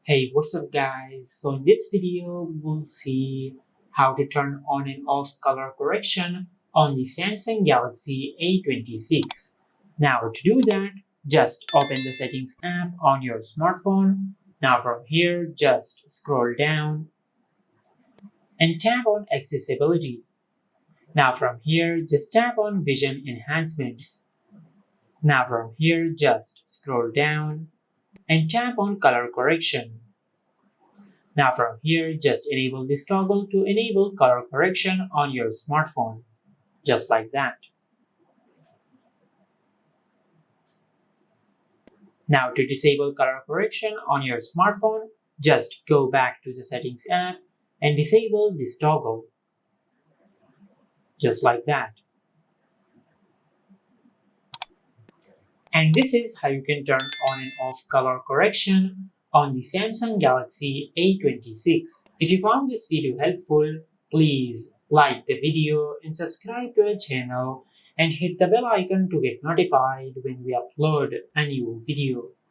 Hey, what's up guys? So in this video, we'll see how to turn on and off color correction on the Samsung Galaxy A26. Now to do that, just open the settings app on your smartphone. Now from here, just scroll down and tap on accessibility. Now from here, just tap on vision enhancements. Now from here, just scroll down and tap on color correction. Now from here, just enable this toggle to enable color correction on your smartphone, just like that. Now to disable color correction on your smartphone, just go back to the settings app and disable this toggle, just like that. And this is how you can turn on and off color correction on the Samsung Galaxy A26. If you found this video helpful, please like the video and subscribe to our channel and hit the bell icon to get notified when we upload a new video.